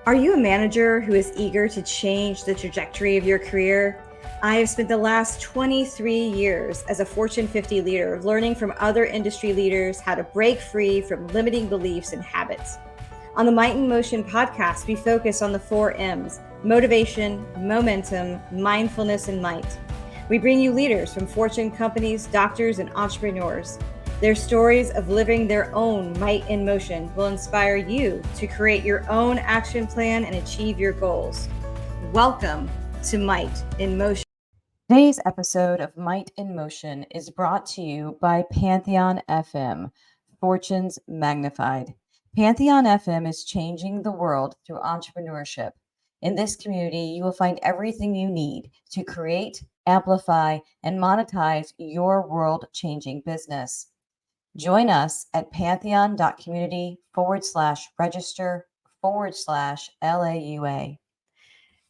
Are you a manager who is eager to change the trajectory of your career? I have spent the last 23 years as a Fortune 50 leader learning from other industry leaders how to break free from limiting beliefs and habits. On the Might in Motion podcast, we focus on the 4 M's: motivation, momentum, mindfulness, and might. We bring you leaders from Fortune companies, doctors, and entrepreneurs. Their stories of living their own might in motion will inspire you to create your own action plan and achieve your goals. Welcome to Might in Motion. Today's episode of Might in Motion is brought to you by Pantheon FM, Fortunes Magnified. Pantheon FM is changing the world through entrepreneurship. In this community, you will find everything you need to create, amplify, and monetize your world-changing business. Join us at pantheon.community/register/LAUA.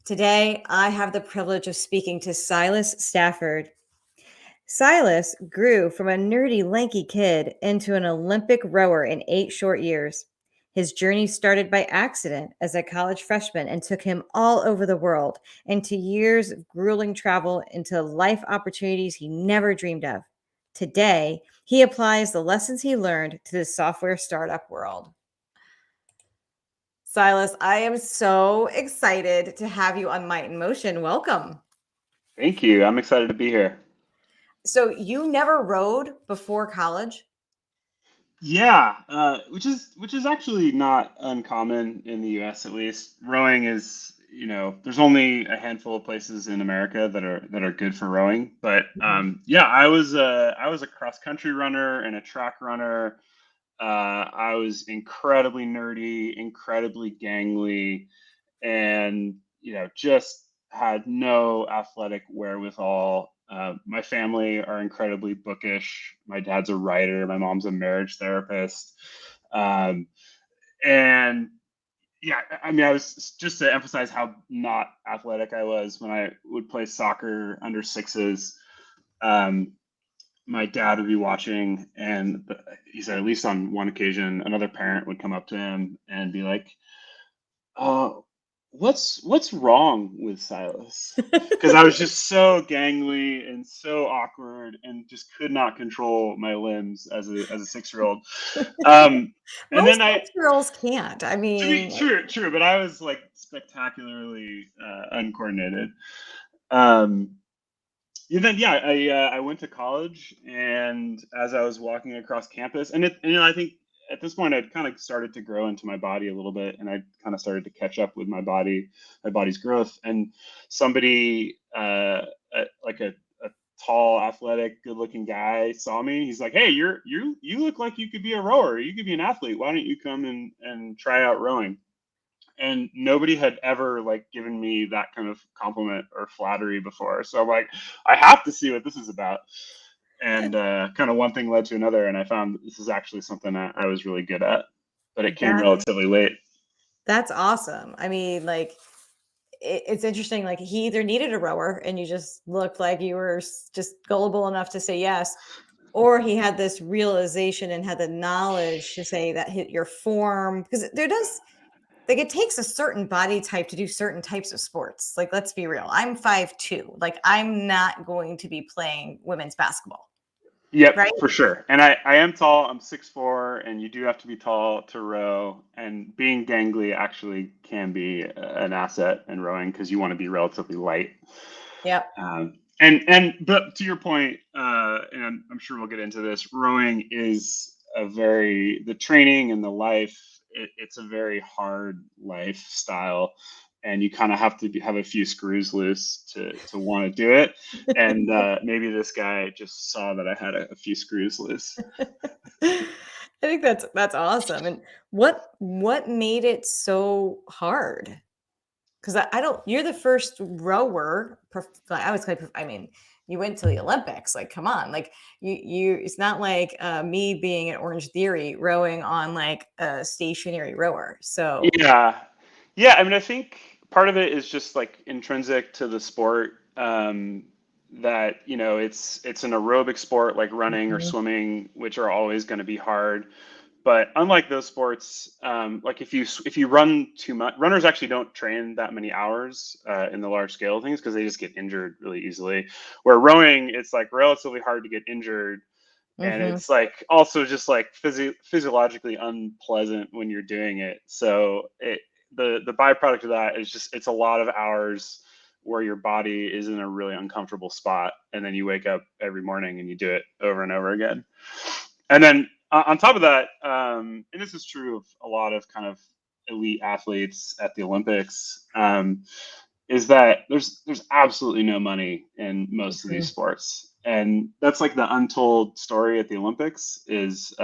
Today, I have the privilege of speaking to Silas Stafford. Silas grew from a nerdy, lanky kid into an Olympic rower in 8 short years. His journey started by accident as a college freshman and took him all over the world, into years of grueling travel, into life opportunities he never dreamed of. Today, he applies the lessons he learned to the software startup world. Silas, I am so excited to have you on Might in Motion. Welcome. Thank you. I'm excited to be here. So you never rode before college? Yeah, which is actually not uncommon in the U.S. at least. Rowing is, there's only a handful of places in America that are good for rowing. But yeah, I was a cross country runner and a track runner. I was incredibly nerdy, incredibly gangly, and just had no athletic wherewithal. My family are incredibly bookish. My dad's a writer. My mom's a marriage therapist. Um, and yeah, I mean, I was just to emphasize how not athletic I was when I would play soccer under sixes. Um, my dad would be watching, and he said, at least on one occasion, another parent would come up to him and be like, "Oh, what's wrong with Silas?" Because I was just so gangly and so awkward and just could not control my limbs as a 6-year-old. And Most then I, 6-year-olds can't. I to be mean, true, but I was like spectacularly uncoordinated. Um, and then yeah, I went to college, and as I was walking across campus, I think at this point I'd kind of started to grow into my body a little bit, and I kind of started to catch up with my body's growth. And somebody, like a tall, athletic, good-looking guy saw me. He's like, "Hey, you look like you could be a rower. You could be an athlete. Why don't you come and try out rowing?" And nobody had ever like given me that kind of compliment or flattery before, so I'm like, I have to see what this is about. And kind of one thing led to another, and I found this is actually something I was really good at, but it came that relatively late. that's awesome. I mean, like it's interesting. Like he either needed a rower, and you just looked like you were just gullible enough to say yes, or he had this realization and had the knowledge to say that hit your form, because there does, like, it takes a certain body type to do certain types of sports. Like, let's be real. I'm 5'2". Like, I'm not going to be playing women's basketball, Yep, right? for sure. And I am tall. I'm 6'4", and you do have to be tall to row. And being gangly actually can be an asset in rowing because you want to be relatively light. Yep. But to your point, and I'm sure we'll get into this, rowing is the training and the life. It's a very hard lifestyle, and you kind of have to have a few screws loose to want to do it. And maybe this guy just saw that I had a few screws loose. I think that's awesome. And what made it so hard? Because I don't. You're the first rower. I was kind of. I mean, you went to the Olympics. Like, come on. Like, you. It's not like me being at Orange Theory rowing on like a stationary rower. So Yeah, yeah. I mean, I think part of it is just like intrinsic to the sport. That it's an aerobic sport like running or Mhm. swimming, which are always going to be hard. But unlike those sports, like if you run too much, runners actually don't train that many hours in the large scale things because they just get injured really easily. Where rowing, it's like relatively hard to get injured, and Mm-hmm. it's like also just like physiologically unpleasant when you're doing it. So the byproduct of that is just it's a lot of hours where your body is in a really uncomfortable spot, and then you wake up every morning and you do it over and over again. And then on top of that, and this is true of a lot of kind of elite athletes at the Olympics, is that there's absolutely no money in most of these sports, and that's like the untold story at the Olympics is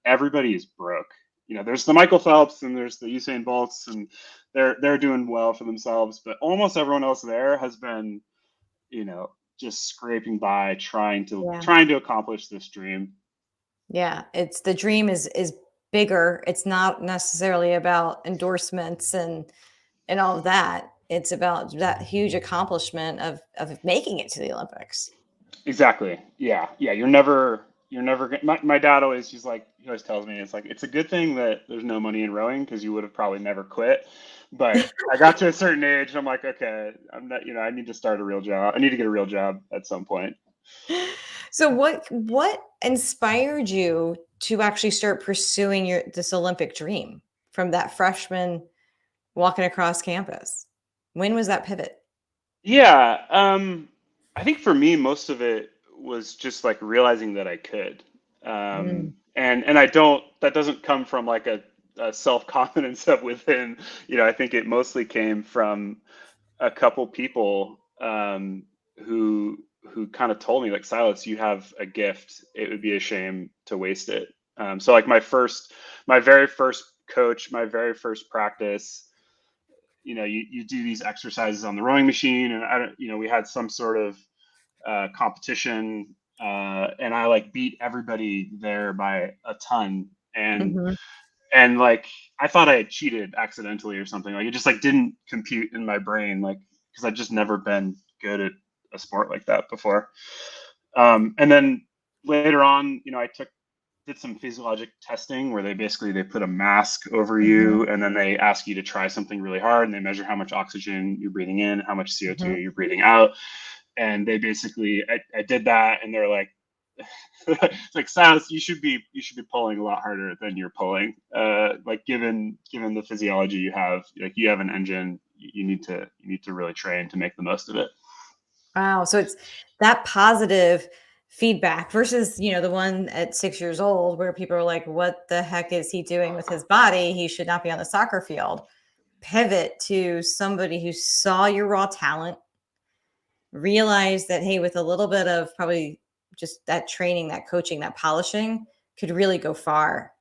everybody is broke. You know, there's the Michael Phelps and there's the Usain Bolts, and they're doing well for themselves, but almost everyone else there has been, you know, just scraping by Yeah. trying to accomplish this dream. Yeah. It's the dream is bigger. It's not necessarily about endorsements and all of that. It's about that huge accomplishment of making it to the Olympics. Exactly. Yeah. Yeah. You're never, my dad always, he always tells me, it's like, it's a good thing that there's no money in rowing because you would have probably never quit. But I got to a certain age and I'm like, okay, I'm not, I need to start a real job. I need to get a real job at some point. So what inspired you to actually start pursuing your this Olympic dream from that freshman walking across campus? When was that pivot? Yeah. I think for me, most of it was just like realizing that I could. Mm, And that doesn't come from like a self-confidence up within, I think it mostly came from a couple people who kind of told me like, Silas, you have a gift. It would be a shame to waste it. So like my very first coach, my very first practice, you do these exercises on the rowing machine, and I don't, we had some sort of competition, and I like beat everybody there by a ton, mhm. and like I thought I had cheated accidentally or something. Like it just like didn't compute in my brain, like because I'd just never been good at a sport like that before. And then later on, I did some physiologic testing where they put a mask over Mhm, you and then they ask you to try something really hard and they measure how much oxygen you're breathing in, how much CO2 mhm. you're breathing out. And they basically I did that and they're like it's like, Silas, you should be pulling a lot harder than you're pulling. Like given the physiology you have, like you have an engine, you need to really train to make the most of it. Wow, so it's that positive feedback versus, the one at 6 years old where people are like, "What the heck is he doing with his body? He should not be on the soccer field." Pivot to somebody who saw your raw talent, realized that, hey, with a little bit of probably just that training, that coaching, that polishing could really go far.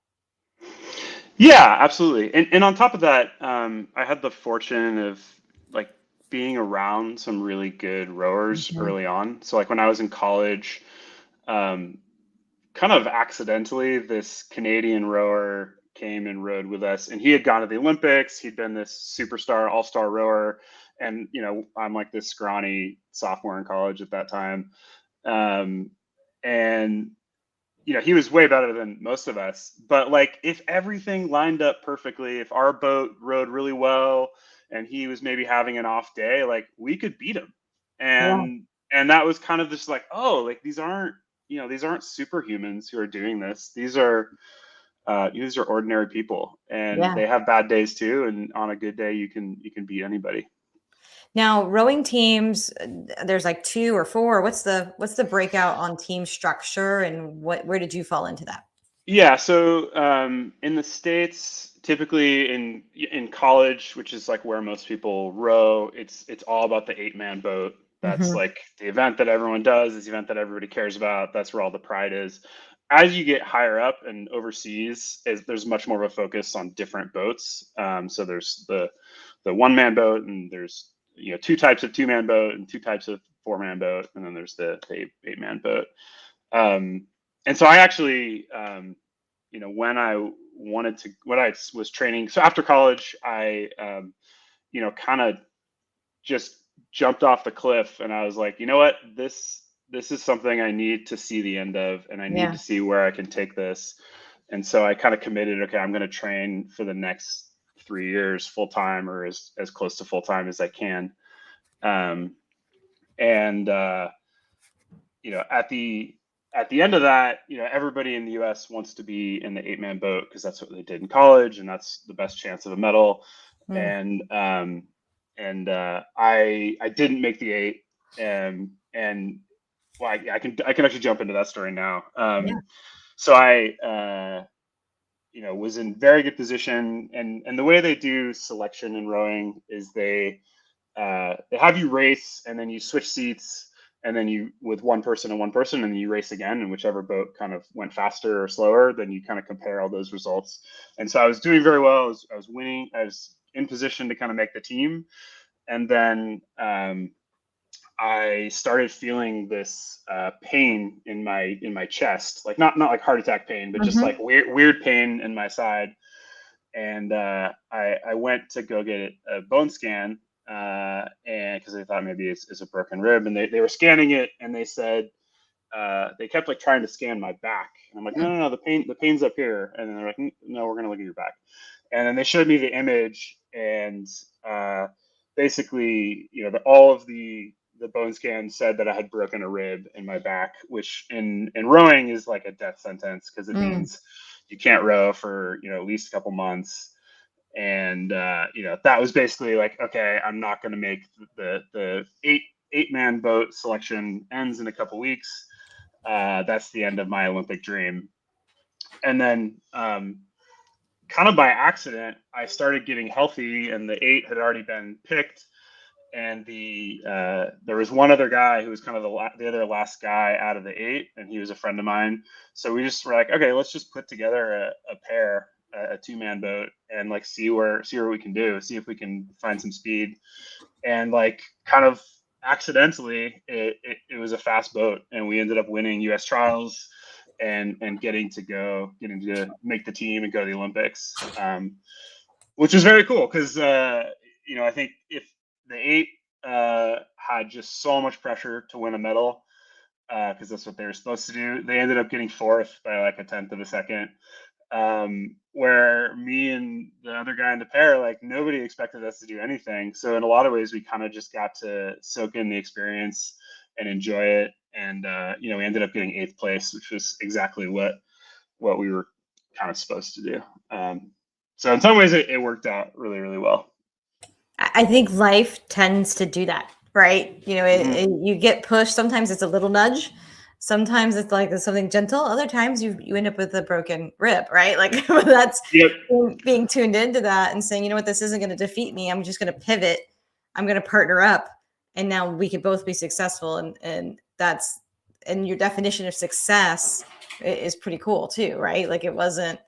Yeah, absolutely. And on top of that, I had the fortune of like being around some really good rowers Mhm, early on. So like when I was in college, um, kind of accidentally, this Canadian rower came and rowed with us, and he had gone to the Olympics. He'd been this superstar, all-star rower, and I'm like this scrawny sophomore in college at that time, um, and he was way better than most of us. But like, if everything lined up perfectly, if our boat rode really well, and he was maybe having an off day, like we could beat him. yeah, And that was kind of just like, oh, like these aren't superhumans who are doing this. These are ordinary people, and yeah. they have bad days too. And on a good day, you can beat anybody. Now, rowing teams, there's like 2 or 4. What's the breakout on team structure, and where did you fall into that? Yeah, so in the States, typically in college, which is like where most people row, it's all about the 8-man boat. That's Mhm, like the event that everyone does, is the event that everybody cares about. That's where all the pride is. As you get higher up and overseas, there's much more of a focus on different boats. So there's the 1-man boat, and there's two types of 2-man boat and two types of 4-man boat, and then there's the 8-man boat. Um, and so I actually, when I was training, so after college, I, kind of just jumped off the cliff and I was like, you know what, this is something I need to see the end of, and I need yeah. to see where I can take this. And so I kind of committed, okay, I'm going to train for the next 3 years full time, or as close to full time as I can. Um, and at the end of that, everybody in the U.S. wants to be in the 8-man boat because that's what they did in college, and that's the best chance of a medal. Mm. And I didn't make the 8, and well, I can actually jump into that story now. Yeah. So I was in very good position, and the way they do selection in rowing is they have you race, and then you switch seats, and then you with one person, and then you race again, and whichever boat kind of went faster or slower, then you kind of compare all those results. And so I was doing very well. I was winning. I was in position to kind of make the team, and then I started feeling this pain in my chest, like not like heart attack pain, but just like Mm-hmm. weird pain in my side. And I went to go get a bone scan, and because they thought maybe it's a broken rib, and they were scanning it, and they said they kept like trying to scan my back, and I'm like, no, no, no, the pain's up here, and then they're like, no, we're gonna look at your back, and then they showed me the image, and basically, all of the bone scan said that I had broken a rib in my back, which in rowing is like a death sentence because it Mm. means you can't row for at least a couple months. And that was basically like, okay, I'm not going to make the eight man boat selection, ends in a couple weeks. That's the end of my Olympic dream. And then kind of by accident, I started getting healthy, and the 8 had already been picked. And there was one other guy who was kind of the other last guy out of the 8, and he was a friend of mine. So we just were like, okay, let's just put together a pair, a 2-man boat, and like see what we can do, see if we can find some speed. And like kind of accidentally, it was a fast boat, and we ended up winning U.S. trials and getting to make the team and go to the Olympics, which was very cool because I think if the 8 had just so much pressure to win a medal, because that's what they were supposed to do. They ended up getting fourth by like a tenth of a second. Where me and the other guy in the pair, like nobody expected us to do anything. So in a lot of ways, we kind of just got to soak in the experience and enjoy it. And we ended up getting 8th place, which was exactly what we were kind of supposed to do. So in some ways, it worked out really, really well. I think life tends to do that, right? Hmm. You get pushed. Sometimes it's a little nudge. Sometimes it's like something gentle. Other times you end up with a broken rib, right? Like that's Yep. being tuned into that and saying, you know what, this isn't going to defeat me. I'm just going to pivot. I'm going to partner up, and now we can both be successful. And your definition of success is pretty cool too, right? Like it wasn't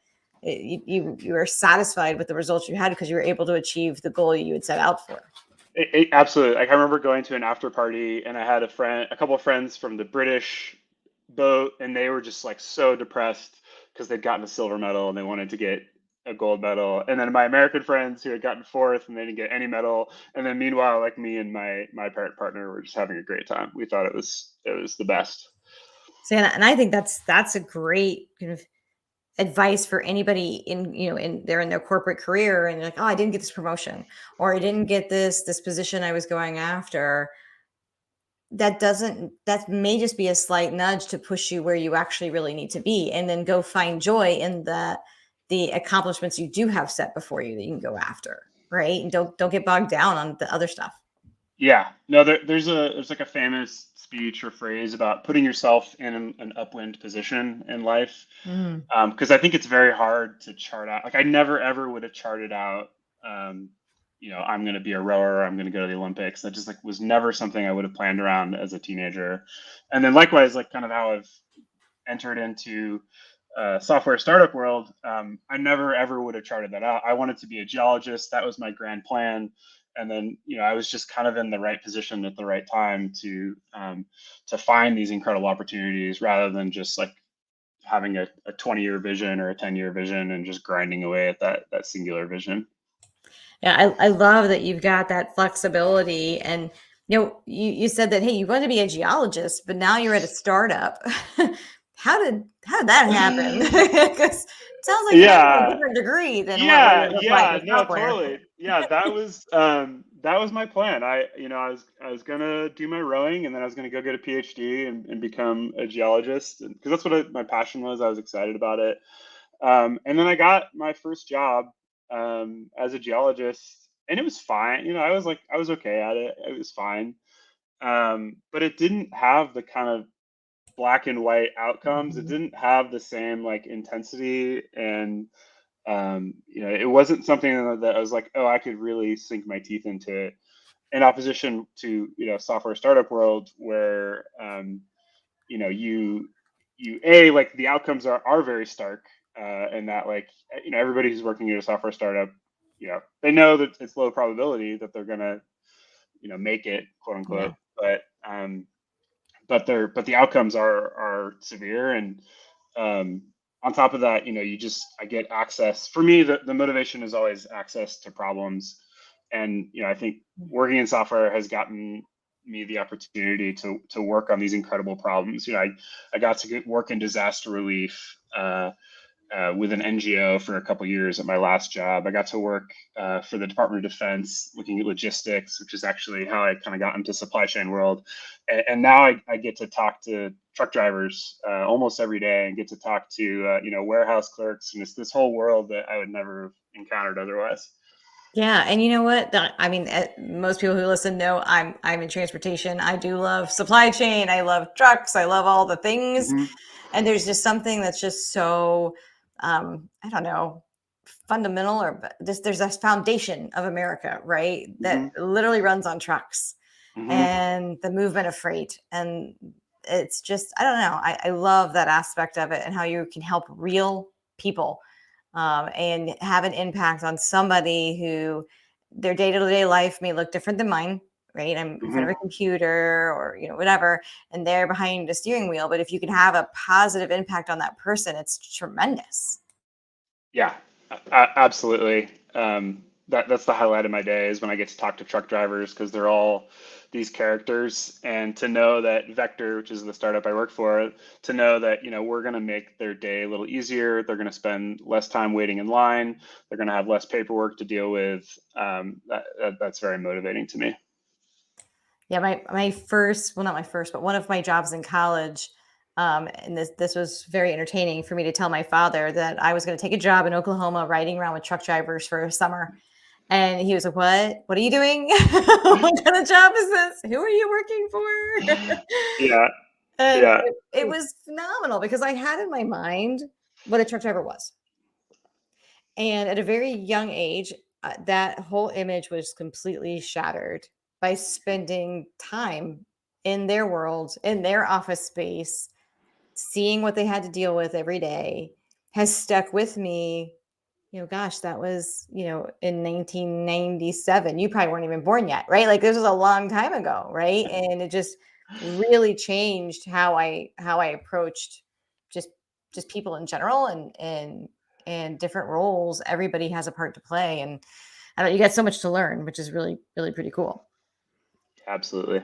you were satisfied with the results you had because you were able to achieve the goal you had set out for. Absolutely. Like I remember going to an after party, and I had a couple of friends from the British boat, and they were just like so depressed because they'd gotten a silver medal and they wanted to get a gold medal. And then my American friends who had gotten fourth and they didn't get any medal. And then meanwhile, like me and my partner were just having a great time. We thought it was the best. So, and I think that's a great kind of advice for anybody they're in their corporate career and they're like, oh, I didn't get this promotion, or I didn't get this position I was going after. That may just be a slight nudge to push you where you actually really need to be, and then go find joy in the accomplishments you do have set before you that you can go after, right? And don't get bogged down on the other stuff. Yeah, no, there's like a famous speech or phrase about putting yourself in an upwind position in life, Mm. because I think it's very hard to chart out. Like I never ever would have charted out, um, I'm going to be a rower, I'm going to go to the Olympics. That just like was never something I would have planned around as a teenager. And then likewise, like kind of how I've entered into software startup world, I never ever would have charted that out. I wanted to be a geologist. That was my grand plan. And then, I was just kind of in the right position at the right time to find these incredible opportunities rather than just like having a 20-year vision or a 10-year vision and just grinding away at that singular vision. Yeah, I love that you've got that flexibility. And you said that, hey, you want to be a geologist, but now you're at a startup. how did that happen? Because it sounds like you might have a Yeah, different degree than what yeah, we're applying yeah, with no, software. totally. Yeah, that was my plan. I was gonna do my rowing, and then I was gonna go get a PhD and become a geologist, because that's what my passion was. I was excited about it. And then I got my first job as a geologist, and it was fine. I was okay at it. It was fine. But it didn't have the kind of black and white outcomes. It Mhm. didn't have the same like intensity, and it wasn't something that I was like, oh, I could really sink my teeth into it. In opposition to software startup world, where you like the outcomes are very stark, and that like everybody who's working at a software startup, they know that it's low probability that they're gonna make it, quote Yeah. unquote, but the outcomes are severe. And um, on top of that, I get access. For me, the motivation is always access to problems. And I think working in software has gotten me the opportunity to work on these incredible problems. I got to work in disaster relief, with an NGO for a couple years at my last job. I got to work for the Department of Defense, looking at logistics, which is actually how I kind of got into supply chain world. And now I get to talk to truck drivers almost every day, and get to talk to warehouse clerks, and it's this whole world that I would never have encountered otherwise. Yeah, and you know what? I mean, most people who listen know I'm in transportation. I do love supply chain. I love trucks. I love all the things. Hmm. And there's just something that's just so, I don't know, fundamental, or just there's this foundation of America, right? That Hmm. literally runs on trucks Hmm. and the movement of freight. And it's just, I don't know. I love that aspect of it, and how you can help real people, and have an impact on somebody who their day-to-day life may look different than mine, right? I'm in front Hmm. of a computer, or whatever, and they're behind a steering wheel. But if you can have a positive impact on that person, it's tremendous. Yeah, absolutely. That's the highlight of my day, is when I get to talk to truck drivers, because they're all these characters. And to know that Vector, which is the startup I work for, to know that we're going to make their day a little easier. They're going to spend less time waiting in line. They're going to have less paperwork to deal with. That's very motivating to me. Yeah, my first, well, not my first, but one of my jobs in college, and this was very entertaining for me to tell my father that I was going to take a job in Oklahoma riding around with truck drivers for a summer. And he was like, What are you doing? What kind of job is this? Who are you working for?" Yeah, And yeah. it was phenomenal, because I had in my mind what a truck driver was. And at a very young age, that whole image was completely shattered by spending time in their world, in their office space, seeing what they had to deal with every day, has stuck with me. Gosh, that was, in 1997. You probably weren't even born yet, right? Like, this was a long time ago, right? And it just really changed how I approached just just people in general, and different roles. Everybody has a part to play, and I don't know, you got so much to learn, which is really, really pretty cool. Absolutely.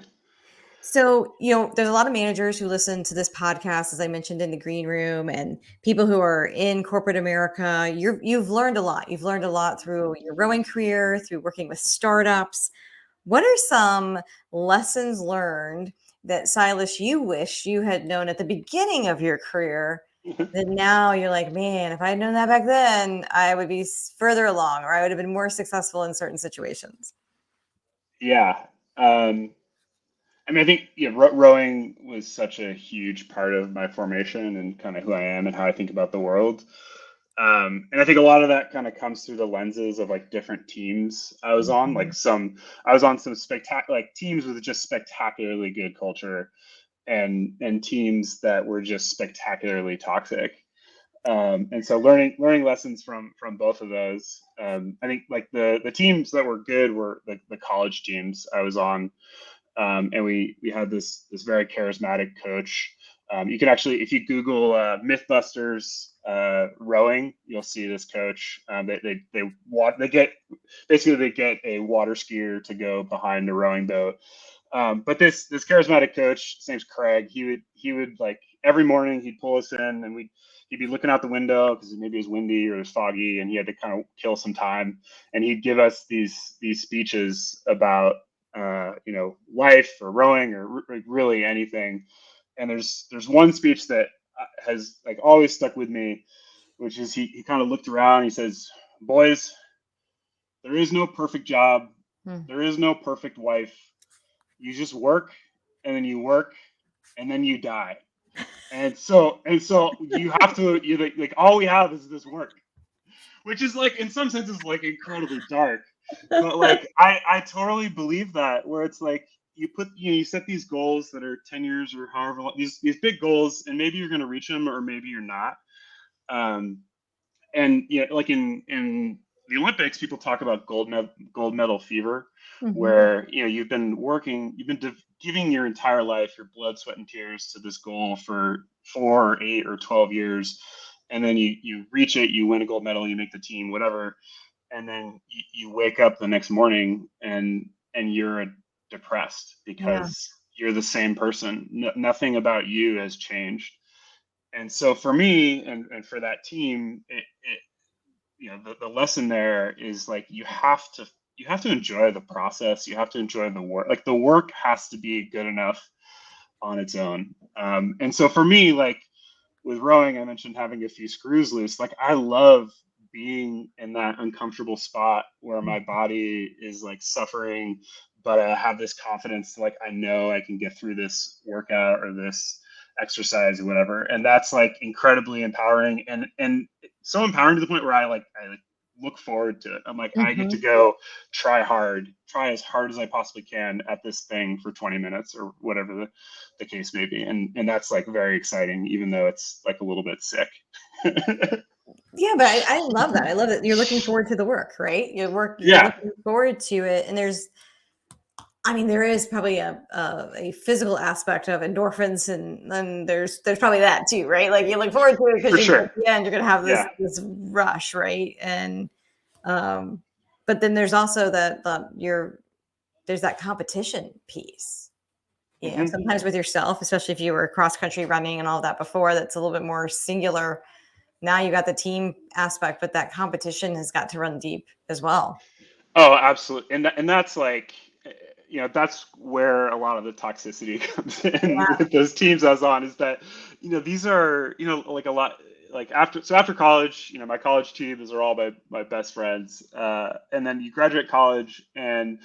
So, there's a lot of managers who listen to this podcast, as I mentioned in the green room, and people who are in corporate America. You've learned a lot. You've learned a lot through your rowing career, through working with startups. What are some lessons learned that, Silas, you wish you had known at the beginning of your career, that now you're like, man, if I had known that back then, I would be further along, or I would have been more successful in certain situations? Yeah. I mean, I think rowing was such a huge part of my formation and kind of who I am and how I think about the world. And I think a lot of that kind of comes through the lenses of like different teams I was on. Mhm. I was on some spectacular like teams with just spectacularly good culture, and teams that were just spectacularly toxic. And so learning lessons from both of those. I think like the teams that were good were the college teams I was on, and we had this very charismatic coach. You can actually, if you Google MythBusters rowing, you'll see this coach. They get basically they get a water skier to go behind a rowing boat. But this charismatic coach, his name's Craig. He would like every morning he'd pull us in, and he'd be looking out the window because maybe it was windy or it was foggy, and he had to kind of kill some time, and he'd give us these speeches about life or rowing or really anything. And there's one speech that has like always stuck with me, which is he kind of looked around. He says, "Boys, there is no perfect job. Hmm. There is no perfect wife. You just work, and then you work, and then you die. And so you have to like all we have is this work," which is like in some senses like incredibly dark. But like I totally believe that, where it's like you set these goals that are 10 years or however long, these big goals, and maybe you're going to reach them or maybe you're not. Um, and like in the Olympics, people talk about gold medal fever, Mhm. where you've been working, giving your entire life, your blood, sweat, and tears to this goal for 4 or 8 or 12 years, and then you reach it, you win a gold medal, you make the team, whatever, and then you wake up the next morning and you're depressed Yeah. because you're the same person. Nothing about you has changed. And so for me and for that team, the lesson there is like you have to enjoy the process. You have to enjoy the work. Like the work has to be good enough on its own. And so for me, like with rowing, I mentioned having a few screws loose. Like I love being in that uncomfortable spot where my body is like suffering, but I have this confidence to like I know I can get through this workout or this exercise or whatever. And that's like incredibly empowering and so empowering to the point where I look forward to it. I'm like, I get to Mhm. go try as hard as I possibly can at this thing for 20 minutes or whatever the case may be. And that's like very exciting, even though it's like a little bit sick. Yeah, but I love that. I love that you're looking forward to the work, right? You're Yeah. looking forward to it, and there is probably a physical aspect of endorphins, and then there's probably that too, right? Like you look forward to it because For at sure. the end you're gonna have this Yeah. this rush, right? And um, but then there's also there's that competition piece. Hmm. Sometimes with yourself, especially if you were cross country running and all that before, that's a little bit more singular. Now you got the team aspect, but that competition has got to run deep as well. Oh, absolutely. And that's like, that's where a lot of the toxicity comes in Yeah. with those teams I was on, is that, these are, like a lot, like after college, my college team, those are all my best friends. And then you graduate college, and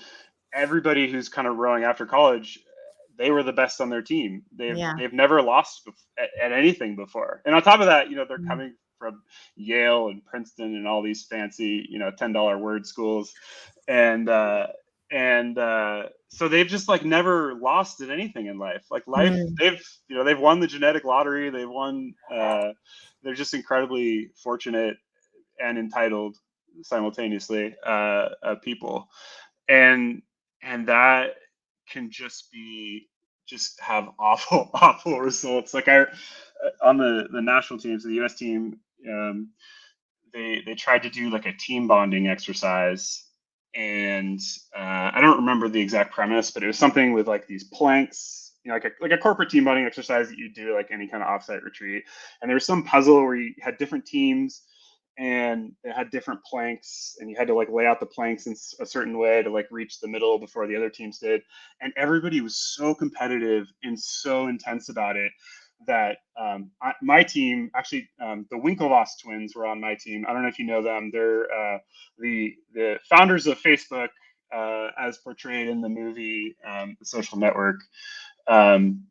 everybody who's kind of rowing after college, they were the best on their team. They've Yeah. they've never lost at anything before. And on top of that, they're Mm. coming from Yale and Princeton and all these fancy, $10 word schools, and so they've just like never lost at anything in life. Like life, Mm. they've won the genetic lottery. They've won. They're just incredibly fortunate and entitled simultaneously people, and that can just have awful awful results. Like I on the national teams, the U.S. team, um, they tried to do like a team bonding exercise, and I don't remember the exact premise, but it was something with like these planks, like a corporate team bonding exercise that you do like any kind of offsite retreat. And there was some puzzle where you had different teams, and it had different planks, and you had to like lay out the planks in a certain way to like reach the middle before the other teams did. And everybody was so competitive and so intense about it that my team actually, the Winklevoss twins were on my team. I don't know if you know them. They're the founders of Facebook, as portrayed in the movie The Social Network, um,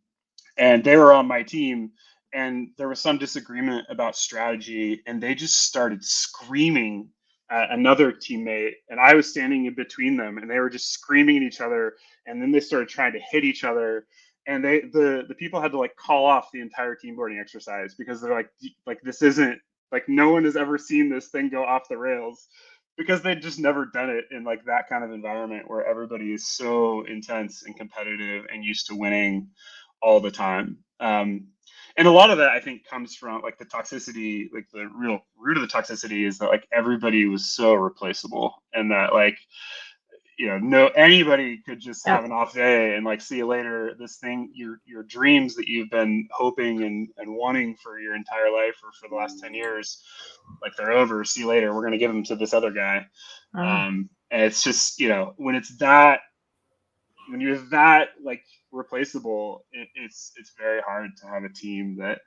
and they were on my team. And there was some disagreement about strategy, and they just started screaming at another teammate, and I was standing in between them, and they were just screaming at each other. And then they started trying to hit each other, and the people had to like call off the entire team boarding exercise because they're like this isn't, like, no one has ever seen this thing go off the rails, because they'd just never done it in like that kind of environment where everybody is so intense and competitive and used to winning all the time. And a lot of that, I think, comes from like the toxicity. Like the real root of the toxicity is that like everybody was so replaceable, and that like no, anybody could just have Yep. an off day and like, see you later. This thing, your dreams that you've been hoping and wanting for your entire life or for the last 10 years, like, they're over. See you later. We're going to give them to this other guy. Oh. And it's just, when it's that, when you're that like replaceable, it's very hard to have a team that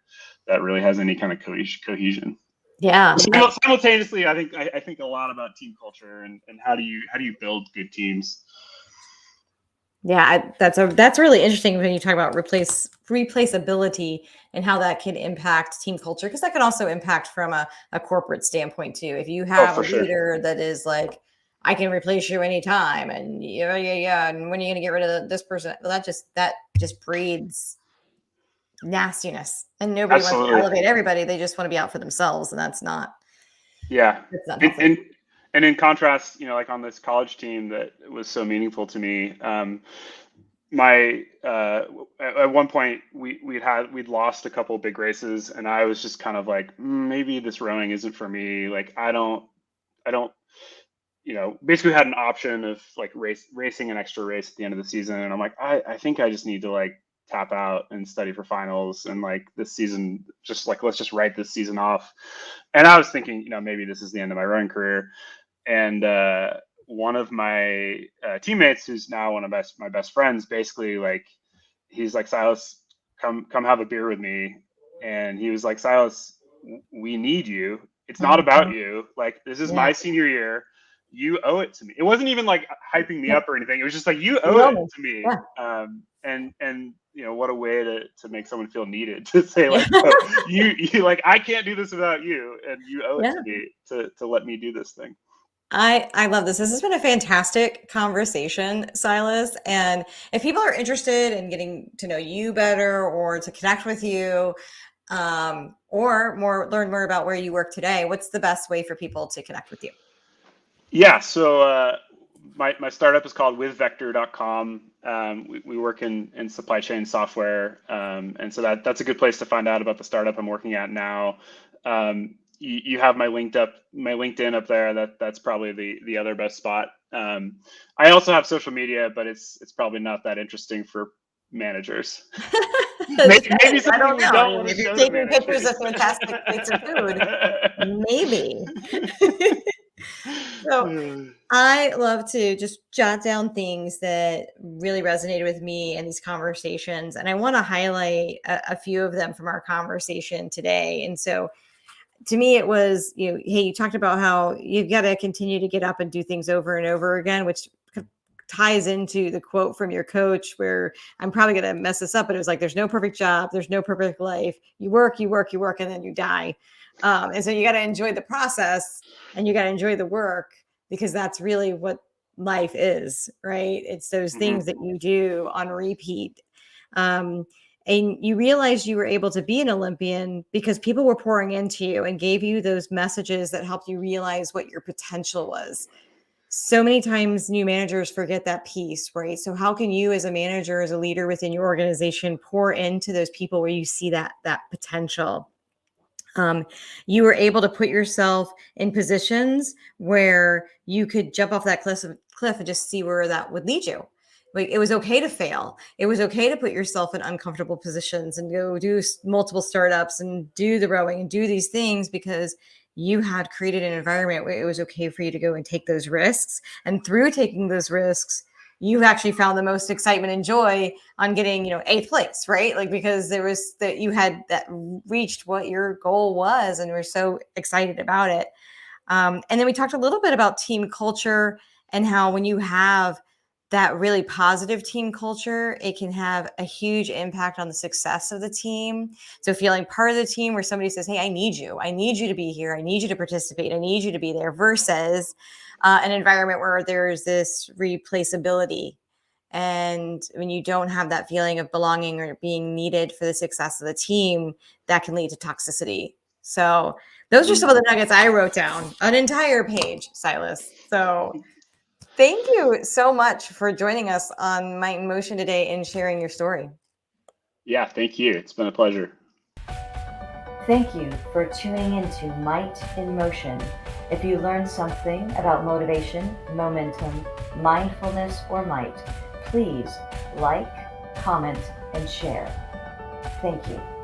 really has any kind of cohesion. Yeah. Simultaneously, I think a lot about team culture and how do you build good teams. Yeah, that's really interesting when you talk about replaceability and how that can impact team culture, because that can also impact from a corporate standpoint too. If you Oh, have a for sure. leader that is like, I can replace you anytime, and yeah, and when are you going to get rid of this person? Well, that just breeds nastiness, and nobody wants to Absolutely. elevate everybody. They just want to be out for themselves, and Yeah. that's not And, healthy. and and in contrast, like on this college team that was so meaningful to me, my at one point we'd lost a couple big races, and I was just kind of like, maybe this rowing isn't for me. Like, I don't basically had an option of like racing an extra race at the end of the season, and I'm like, I think I just need to like tap out and study for finals, and like this season, just like, let's just write this season off. And I was thinking, maybe this is the end of my rowing career. And one of my teammates, who's now one of my best friends, basically, like, he's like, Silas, come have a beer with me. And he was like, Silas, we need you. It's not about Mhm. you. Like, this is Yeah. my senior year. You owe it to me. It wasn't even like hyping me Yep. up or anything. It was just like, you You owe owe it me. to me. Yeah. And what a way to make someone feel needed, to say Yeah. like, oh, you like, I can't do this without you, and you owe it Yeah. to me to let me do this thing. I love this. This has been a fantastic conversation, Silas. And if people are interested in getting to know you better or to connect with you, or learn more about where you work today, what's the best way for people to connect with you? Yeah, so my startup is called withvector.com. We work in supply chain software, and so that's a good place to find out about the startup I'm working at now. You have my LinkedIn up there. That's probably the other best spot. I also have social media, but it's probably not that interesting for managers. It Maybe depends. I something don't we know. I don't mean, want to if you're show to taking pictures of managers. fantastic plates of food, maybe. So I love to just jot down things that really resonated with me in these conversations. And I want to highlight a few of them from our conversation today. And so to me, it was, hey, you talked about how you've got to continue to get up and do things over and over again, which ties into the quote from your coach, where I'm probably going to mess this up, but it was like, there's no perfect job, there's no perfect life. You work, you work, you work, and then you die. And so you got to enjoy the process, and you got to enjoy the work, because that's really what life is, right? It's those Mhm. things that you do on repeat. Um, and you realized you were able to be an Olympian because people were pouring into you and gave you those messages that helped you realize what your potential was. So many times new managers forget that piece, right? So how can you, as a manager, as a leader within your organization, pour into those people where you see that potential? um, you were able to put yourself in positions where you could jump off that cliff and just see where that would lead you. Like, it was okay to fail. It was okay to put yourself in uncomfortable positions and go do multiple startups and do the rowing and do these things, because you had created an environment where it was okay for you to go and take those risks. And through taking those risks, you actually found the most excitement and joy on getting, eighth place, right? Like, because there was that you had that reached what your goal was, and we're so excited about it. And then we talked a little bit about team culture, and how when you have that really positive team culture, it can have a huge impact on the success of the team. So feeling part of the team where somebody says, hey, I need you to be here. I need you to participate. I need you to be there, versus an environment where there's this replaceability. And when you don't have that feeling of belonging or being needed for the success of the team, that can lead to toxicity. So those are some of the nuggets I wrote down, an entire page, Silas. So thank you so much for joining us on Might in Motion today and sharing your story. Yeah, thank you. It's been a pleasure. Thank you for tuning into Might in Motion. If you learned something about motivation, momentum, mindfulness, or might, please like, comment, and share. Thank you.